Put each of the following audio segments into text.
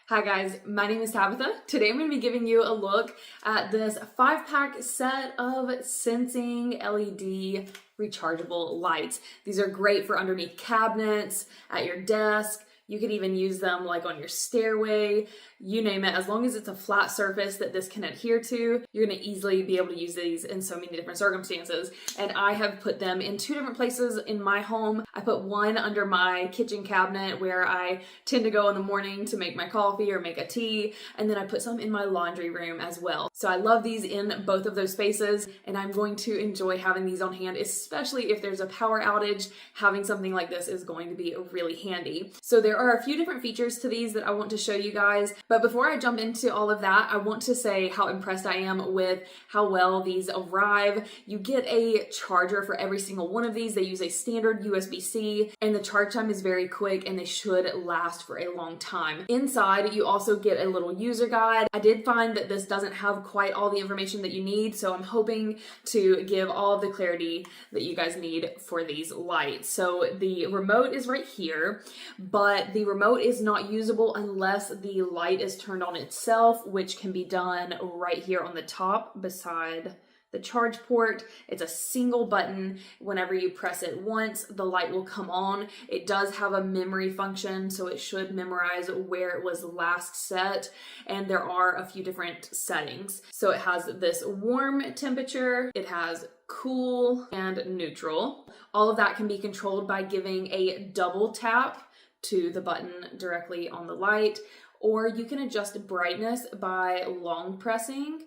Hi guys, my name is Tabitha. Today I'm going to be giving you a look at this 5-pack set of sensing LED rechargeable lights. These are great for underneath cabinets, at your desk. You could even use them like on your stairway, you name it. As long as it's a flat surface that this can adhere to, you're going to easily be able to use these in so many different circumstances. And I have put them in 2 different places in my home. I put one under my kitchen cabinet where I tend to go in the morning to make my coffee or make a tea. And then I put some in my laundry room as well. So I love these in both of those spaces, and I'm going to enjoy having these on hand, especially if there's a power outage. Having something like this is going to be really handy. So there are a few different features to these that I want to show you guys. But before I jump into all of that, I want to say how impressed I am with how well these arrive. You get a charger for every single one of these. They use a standard USB-C, and the charge time is very quick, and they should last for a long time. Inside, you also get a little user guide. I did find that this doesn't have quite all the information that you need, so I'm hoping to give all of the clarity that you guys need for these lights. So the remote is right here, but the remote is not usable unless the light is turned on itself, which can be done right here on the top beside the charge port. It's a single button. Whenever you press it once, the light will come on. It does have a memory function, so it should memorize where it was last set, and there are a few different settings. So it has this warm temperature, it has cool and neutral. All of that can be controlled by giving a double tap to the button directly on the light, or you can adjust brightness by long pressing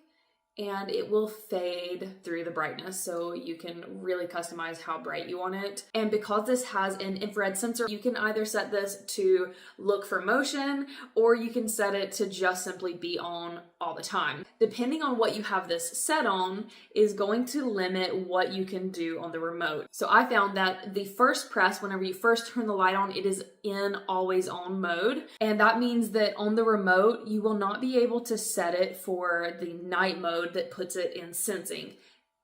and it will fade through the brightness, so you can really customize how bright you want it. And because this has an infrared sensor, you can either set this to look for motion, or you can set it to just simply be on all the time. Depending on what you have this set on is going to limit what you can do on the remote. So I found that the first press, whenever you first turn the light on, it is in always on mode. And that means that on the remote, you will not be able to set it for the night mode that puts it in sensing.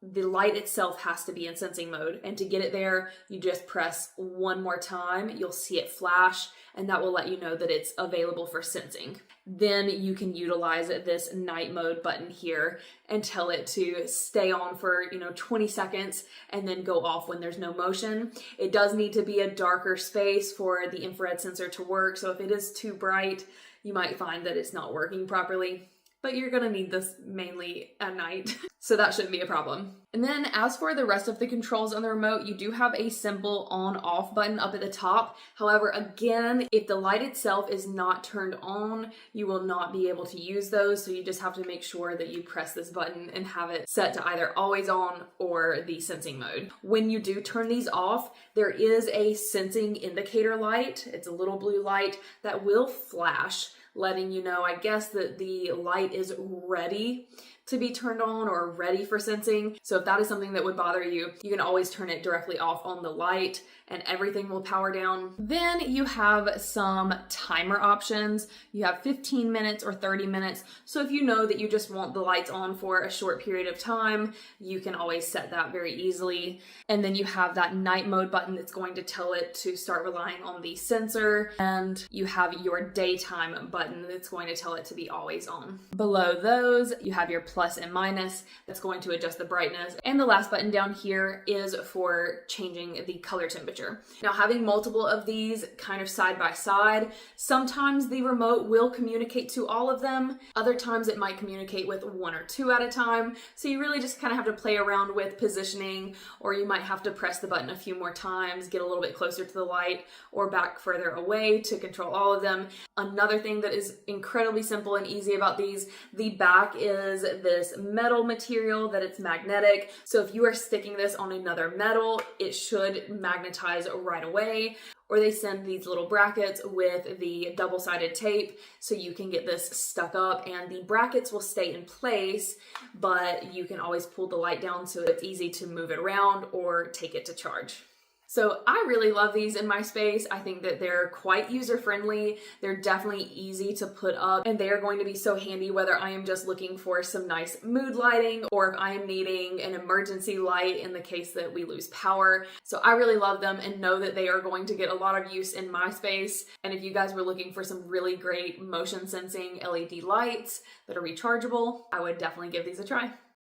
The light itself has to be in sensing mode, and to get it there, you just press one more time. You'll see it flash, and that will let you know that it's available for sensing. Then you can utilize this night mode button here and tell it to stay on for 20 seconds and then go off when there's no motion. It does need to be a darker space for the infrared sensor to work, so if it is too bright, you might find that it's not working properly. But you're gonna need this mainly at night, so that shouldn't be a problem. And then as for the rest of the controls on the remote, you do have a simple on-off button up at the top. However, again, if the light itself is not turned on, you will not be able to use those, so you just have to make sure that you press this button and have it set to either always on or the sensing mode. When you do turn these off, there is a sensing indicator light. It's a little blue light that will flash, letting you know, I guess, that the light is ready to be turned on or ready for sensing. So if that is something that would bother you, you can always turn it directly off on the light and everything will power down. Then you have some timer options. You have 15 minutes or 30 minutes. So if you know that you just want the lights on for a short period of time, you can always set that very easily. And then you have that night mode button that's going to tell it to start relying on the sensor. And you have your daytime button that's going to tell it to be always on. Below those, you have your plus and minus that's going to adjust the brightness. And the last button down here is for changing the color temperature. Now, having multiple of these kind of side by side, sometimes the remote will communicate to all of them. Other times it might communicate with 1 or 2 at a time. So you really just kind of have to play around with positioning, or you might have to press the button a few more times, get a little bit closer to the light or back further away to control all of them. Another thing that is incredibly simple and easy about these, the back is this metal material that it's magnetic. So if you are sticking this on another metal, it should magnetize right away. Or they send these little brackets with the double-sided tape so you can get this stuck up, and the brackets will stay in place, but you can always pull the light down so it's easy to move it around or take it to charge. So I really love these in my space. I think that they're quite user-friendly. They're definitely easy to put up, and they are going to be so handy whether I am just looking for some nice mood lighting or if I am needing an emergency light in the case that we lose power. So I really love them and know that they are going to get a lot of use in my space. And if you guys were looking for some really great motion sensing LED lights that are rechargeable, I would definitely give these a try.